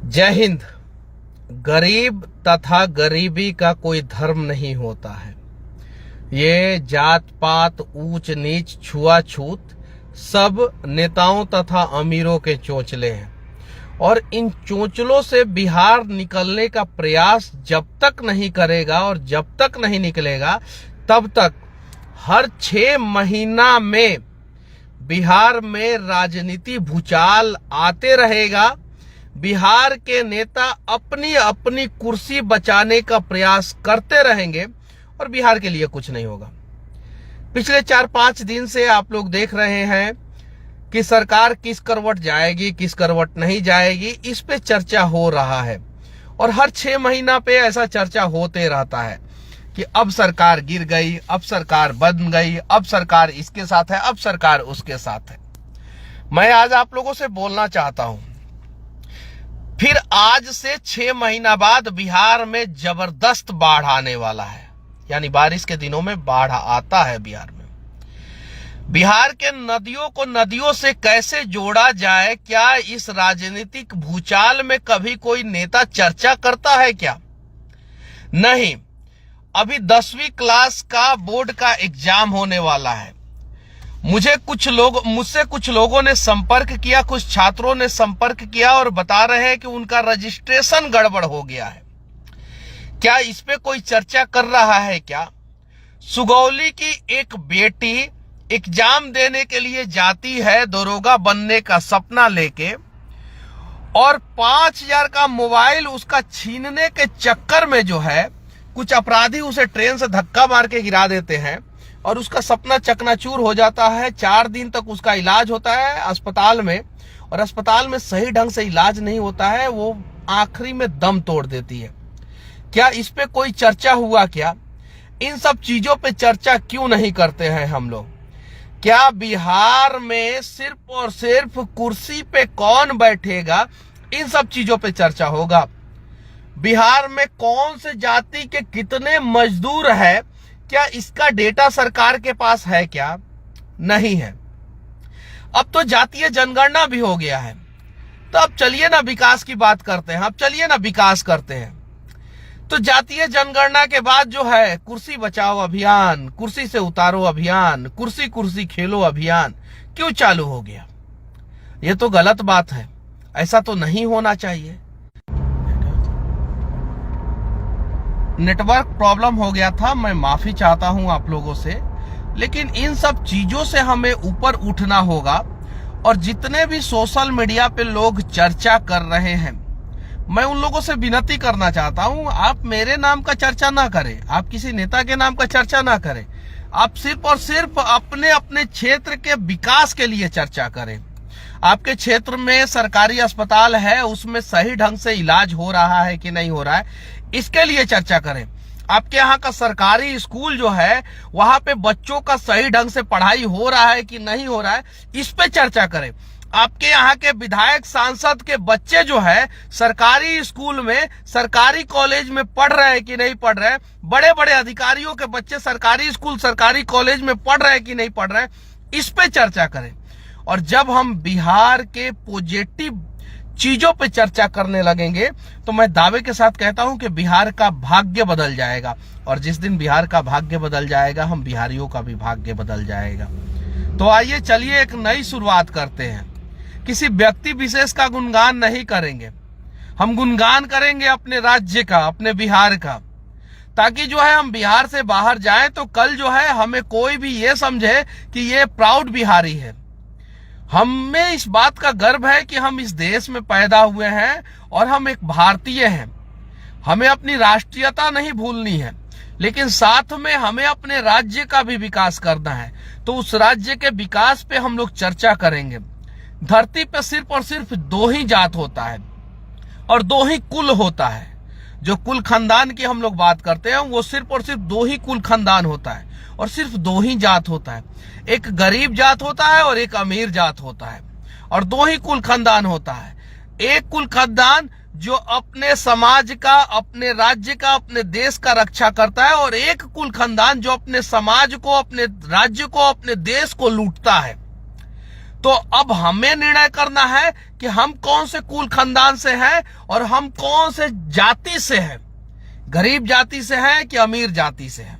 जय हिंद। गरीब तथा गरीबी का कोई धर्म नहीं होता है। ये जात पात, ऊंच नीच, छुआछूत सब नेताओं तथा अमीरों के चोंचले हैं और इन चोंचलों से बिहार निकलने का प्रयास जब तक नहीं करेगा और जब तक नहीं निकलेगा तब तक हर 6 महीना में बिहार में राजनीति भूचाल आते रहेगा। बिहार के नेता अपनी अपनी कुर्सी बचाने का प्रयास करते रहेंगे और बिहार के लिए कुछ नहीं होगा। पिछले 4-5 दिन से आप लोग देख रहे हैं कि सरकार किस करवट जाएगी, किस करवट नहीं जाएगी, इस पे चर्चा हो रहा है और हर 6 महीना पे ऐसा चर्चा होते रहता है कि अब सरकार गिर गई, अब सरकार बन गई, अब सरकार इसके साथ है, अब सरकार उसके साथ है। मैं आज आप लोगों से बोलना चाहता हूं, फिर आज से 6 महीना बाद बिहार में जबरदस्त बाढ़ आने वाला है। यानी बारिश के दिनों में बाढ़ आता है बिहार में। बिहार के नदियों को नदियों से कैसे जोड़ा जाए, क्या इस राजनीतिक भूचाल में कभी कोई नेता चर्चा करता है क्या? नहीं। अभी 10वीं क्लास का बोर्ड का एग्जाम होने वाला है। मुझसे कुछ लोगों ने संपर्क किया, कुछ छात्रों ने संपर्क किया और बता रहे हैं कि उनका रजिस्ट्रेशन गड़बड़ हो गया है। क्या इस पे कोई चर्चा कर रहा है क्या? सुगौली की एक बेटी एग्जाम देने के लिए जाती है दरोगा बनने का सपना लेके और 5000 का मोबाइल उसका छीनने के चक्कर में जो है कुछ अपराधी उसे ट्रेन से धक्का मार के गिरा देते हैं और उसका सपना चकनाचूर हो जाता है। 4 दिन तक उसका इलाज होता है अस्पताल में और अस्पताल में सही ढंग से इलाज नहीं होता है, वो आखिरी में दम तोड़ देती है। क्या इस पे कोई चर्चा हुआ क्या? इन सब चीजों पे चर्चा क्यों नहीं करते हैं हम लोग? क्या बिहार में सिर्फ और सिर्फ कुर्सी पे कौन बैठेगा, इन सब चीजों पे चर्चा होगा? बिहार में कौन से जाति के कितने मजदूर है, क्या इसका डेटा सरकार के पास है क्या? नहीं है। अब तो जातीय जनगणना भी हो गया है, तो अब चलिए ना विकास की बात करते हैं। अब चलिए ना विकास करते हैं। तो जातीय जनगणना के बाद जो है कुर्सी बचाओ अभियान, कुर्सी से उतारो अभियान, कुर्सी कुर्सी खेलो अभियान क्यों चालू हो गया? ये तो गलत बात है, ऐसा तो नहीं होना चाहिए। नेटवर्क प्रॉब्लम हो गया था, मैं माफी चाहता हूं आप लोगों से, लेकिन इन सब चीजों से हमें ऊपर उठना होगा। और जितने भी सोशल मीडिया पे लोग चर्चा कर रहे हैं, मैं उन लोगों से विनती करना चाहता हूं, आप मेरे नाम का चर्चा ना करें, आप किसी नेता के नाम का चर्चा ना करें, आप सिर्फ और सिर्फ अपने अपने क्षेत्र के विकास के लिए चर्चा करें। आपके क्षेत्र में सरकारी अस्पताल है, उसमें सही ढंग से इलाज हो रहा है कि नहीं हो रहा है, इसके लिए चर्चा करें। आपके यहाँ का सरकारी स्कूल जो है वहां पे बच्चों का सही ढंग से पढ़ाई हो रहा है कि नहीं हो रहा है, इस पे चर्चा करें। आपके यहाँ के विधायक सांसद के बच्चे जो है सरकारी स्कूल में, सरकारी कॉलेज में पढ़ रहे हैं कि नहीं पढ़ रहे हैं, बड़े बड़े अधिकारियों के बच्चे सरकारी स्कूल, सरकारी कॉलेज में पढ़ रहे हैं कि नहीं पढ़ रहे हैं, इस पे चर्चा करें। और जब हम बिहार के पॉजिटिव चीजों पे चर्चा करने लगेंगे तो मैं दावे के साथ कहता हूं कि बिहार का भाग्य बदल जाएगा। और जिस दिन बिहार का भाग्य बदल जाएगा, हम बिहारियों का भी भाग्य बदल जाएगा। तो आइए चलिए एक नई शुरुआत करते हैं। किसी व्यक्ति विशेष का गुणगान नहीं करेंगे, हम गुणगान करेंगे अपने राज्य का, अपने बिहार का, ताकि जो है हम बिहार से बाहर जाएं तो कल जो है हमें कोई भी ये समझे कि ये प्राउड बिहारी है। हमें इस बात का गर्व है कि हम इस देश में पैदा हुए हैं और हम एक भारतीय हैं। हमें अपनी राष्ट्रीयता नहीं भूलनी है, लेकिन साथ में हमें अपने राज्य का भी विकास करना है। तो उस राज्य के विकास पे हम लोग चर्चा करेंगे। धरती पे सिर्फ और सिर्फ 2 ही जात होता है और 2 ही कुल होता है। जो कुल खानदान की हम लोग बात करते हैं वो सिर्फ और सिर्फ 2 ही कुल खानदान होता है और सिर्फ 2 ही जात होता है। एक गरीब जात होता है और एक अमीर जात होता है और 2 ही कुल खानदान होता है। एक कुल खानदान जो अपने समाज का, अपने राज्य का, अपने देश का रक्षा करता है और एक कुल खानदान जो अपने समाज को, अपने राज्य को, अपने देश को लूटता है। तो अब हमें निर्णय करना है कि हम कौन से कुल खानदान से हैं और हम कौन से जाति से हैं, गरीब जाति से हैं कि अमीर जाति से हैं।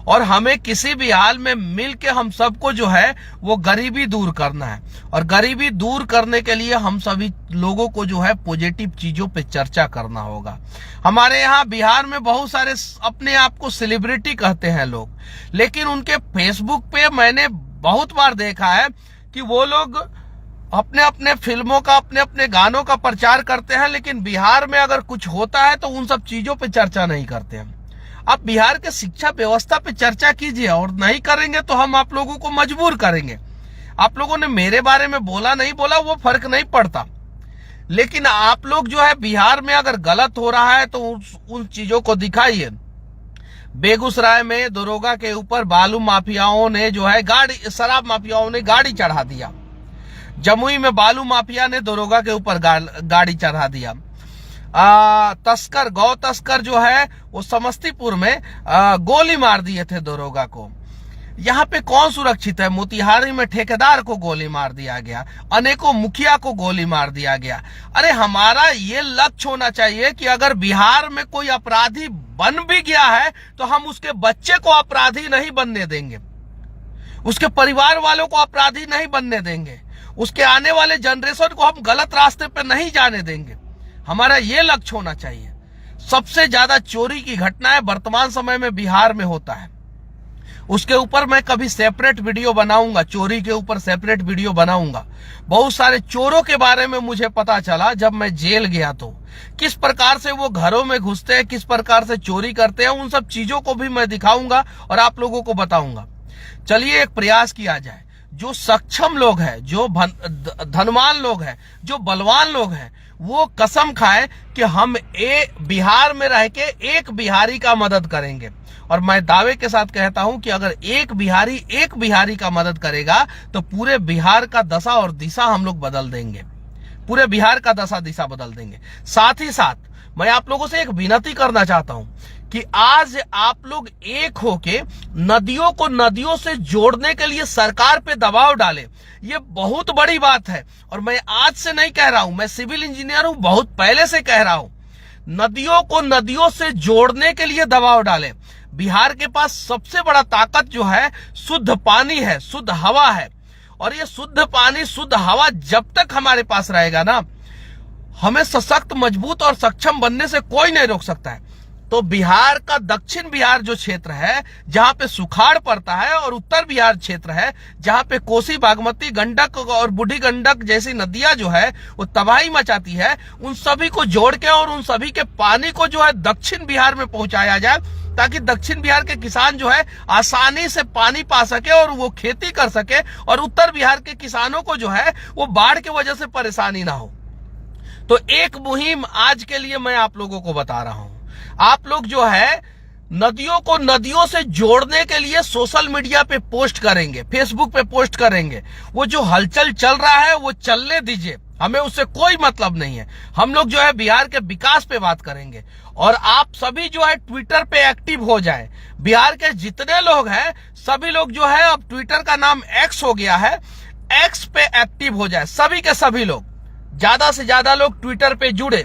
और हमें किसी भी हाल में मिलके हम सबको जो है वो गरीबी दूर करना है। और गरीबी दूर करने के लिए हम सभी लोगों को जो है पॉजिटिव चीजों पे चर्चा करना होगा। हमारे यहाँ बिहार में बहुत सारे अपने आप को सेलिब्रिटी कहते हैं लोग, लेकिन उनके फेसबुक पे मैंने बहुत बार देखा है कि वो लोग अपने अपने फिल्मों का, अपने अपने गानों का प्रचार करते हैं, लेकिन बिहार में अगर कुछ होता है तो उन सब चीजों पे चर्चा नहीं करते हैं। आप बिहार के शिक्षा व्यवस्था पे चर्चा कीजिए, और नहीं करेंगे तो हम आप लोगों को मजबूर करेंगे। आप लोगों ने मेरे बारे में बोला नहीं बोला वो फर्क नहीं पड़ता, लेकिन आप लोग जो है बिहार में अगर गलत हो रहा है तो उन चीजों को दिखाइए। बेगूसराय में दरोगा के ऊपर बालू माफियाओं ने जो है शराब माफियाओं ने गाड़ी चढ़ा दिया। जमुई में बालू माफिया ने दरोगा के ऊपर गाड़ी चढ़ा दिया। गौ तस्कर जो है वो समस्तीपुर में गोली मार दिए थे दरोगा को। यहाँ पे कौन सुरक्षित है? मोतिहारी में ठेकेदार को गोली मार दिया गया, अनेकों मुखिया को गोली मार दिया गया। अरे हमारा ये लक्ष्य होना चाहिए कि अगर बिहार में कोई अपराधी बन भी गया है तो हम उसके बच्चे को अपराधी नहीं बनने देंगे, उसके परिवार वालों को अपराधी नहीं बनने देंगे, उसके आने वाले जनरेशन को हम गलत रास्ते पे नहीं जाने देंगे। हमारा ये लक्ष्य होना चाहिए। सबसे ज्यादा चोरी की घटनाएं वर्तमान समय में बिहार में होता है। उसके ऊपर मैं कभी सेपरेट वीडियो बनाऊंगा, चोरी के ऊपर सेपरेट वीडियो बनाऊंगा। बहुत सारे चोरों के बारे में मुझे पता चला जब मैं जेल गया, तो किस प्रकार से वो घरों में घुसते हैं, किस प्रकार से चोरी करते हैं, उन सब चीजों को भी मैं दिखाऊंगा और आप लोगों को बताऊंगा। चलिए एक प्रयास किया जाए। जो सक्षम लोग हैं, जो धनवान लोग हैं, जो बलवान लोग हैं, वो कसम खाए कि हम बिहार में रह के एक बिहारी का मदद करेंगे। और मैं दावे के साथ कहता हूं कि अगर एक बिहारी का मदद करेगा तो पूरे बिहार का दशा और दिशा हम लोग बदल देंगे, पूरे बिहार का दशा दिशा बदल देंगे। साथ ही साथ मैं आप लोगों से एक विनती करना चाहता हूं कि आज आप लोग एक होके नदियों को नदियों से जोड़ने के लिए सरकार पे दबाव डालें। ये बहुत बड़ी बात है और मैं आज से नहीं कह रहा हूं, मैं सिविल इंजीनियर हूं, बहुत पहले से कह रहा हूं। नदियों को नदियों से जोड़ने के लिए दबाव डालें। बिहार के पास सबसे बड़ा ताकत जो है शुद्ध पानी है, शुद्ध हवा है, और ये शुद्ध पानी, शुद्ध हवा जब तक हमारे पास रहेगा ना, हमें सशक्त, मजबूत और सक्षम बनने से कोई नहीं रोक सकता है। तो बिहार का दक्षिण बिहार जो क्षेत्र है जहां पे सुखाड़ पड़ता है, और उत्तर बिहार क्षेत्र है जहां पे कोसी, बागमती, गंडक और बूढ़ी गंडक जैसी नदियां जो है वो तबाही मचाती है, उन सभी को जोड़ के और उन सभी के पानी को जो है दक्षिण बिहार में पहुंचाया जाए, ताकि दक्षिण बिहार के किसान जो है आसानी से पानी पा सके और वो खेती कर सके, और उत्तर बिहार के किसानों को जो है वो बाढ़ की वजह से परेशानी ना हो। तो एक मुहिम आज के लिए मैं आप लोगों को बता रहा हूं। आप लोग जो है नदियों को नदियों से जोड़ने के लिए सोशल मीडिया पे पोस्ट करेंगे, फेसबुक पे पोस्ट करेंगे। वो जो हलचल चल रहा है वो चलने दीजिए, हमें उससे कोई मतलब नहीं है। हम लोग जो है बिहार के विकास पे बात करेंगे। और आप सभी जो है ट्विटर पे एक्टिव हो जाएं। बिहार के जितने लोग हैं सभी लोग जो है, अब ट्विटर का नाम एक्स हो गया है, एक्स पे एक्टिव हो जाए। सभी के सभी लोग, ज्यादा से ज्यादा लोग ट्विटर पे जुड़े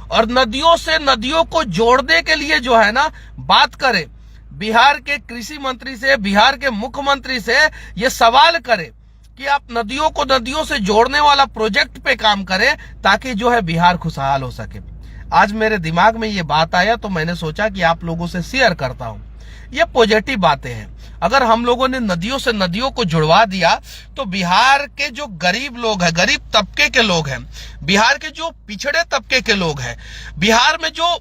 और नदियों से नदियों को जोड़ने के लिए जो है ना बात करें। बिहार के कृषि मंत्री से, बिहार के मुख्यमंत्री से ये सवाल करें कि आप नदियों को नदियों से जोड़ने वाला प्रोजेक्ट पे काम करें, ताकि जो है बिहार खुशहाल हो सके। आज मेरे दिमाग में ये बात आया तो मैंने सोचा कि आप लोगों से शेयर करता हूं। ये पॉजिटिव बातें हैं। अगर हम लोगों ने नदियों से नदियों को जुड़वा दिया तो बिहार के जो गरीब लोग हैं, गरीब तबके के लोग हैं, बिहार के जो पिछड़े तबके के लोग हैं, बिहार में जो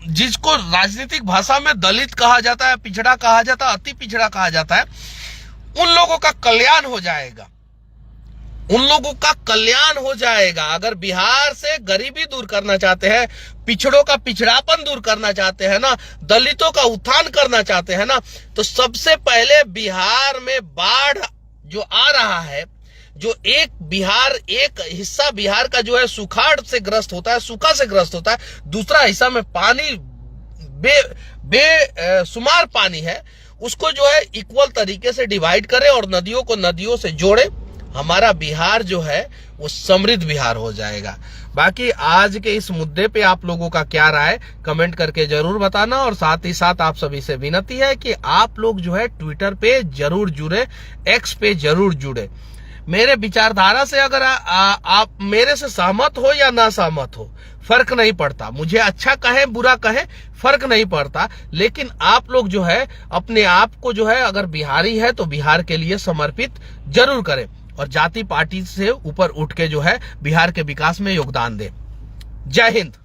जिसको राजनीतिक भाषा में दलित कहा जाता है, पिछड़ा कहा जाता है, अति पिछड़ा कहा जाता है, उन लोगों का कल्याण हो जाएगा। उन लोगों का कल्याण हो जाएगा। अगर बिहार से गरीबी दूर करना चाहते हैं, पिछड़ों का पिछड़ापन दूर करना चाहते हैं ना, दलितों का उत्थान करना चाहते हैं ना, तो सबसे पहले बिहार में बाढ़ जो आ रहा है, जो एक हिस्सा बिहार का जो है सुखाड़ से ग्रस्त होता है, सूखा से ग्रस्त होता है, दूसरा हिस्सा में पानी बेसुमार पानी है, उसको जो है इक्वल तरीके से डिवाइड करें और नदियों को नदियों से जोड़े। हमारा बिहार जो है वो समृद्ध बिहार हो जाएगा। बाकी आज के इस मुद्दे पे आप लोगों का क्या राय कमेंट करके जरूर बताना, और साथ ही साथ आप सभी से विनती है कि आप लोग जो है ट्विटर पे जरूर जुड़े, एक्स पे जरूर जुड़े। मेरे विचारधारा से अगर आप मेरे से सहमत हो या ना सहमत हो, फर्क नहीं पड़ता, मुझे अच्छा कहे बुरा कहे फर्क नहीं पड़ता, लेकिन आप लोग जो है अपने आप को जो है अगर बिहारी है तो बिहार के लिए समर्पित जरूर करें और जाति पार्टी से ऊपर उठ के जो है बिहार के विकास में योगदान दें। जय हिंद।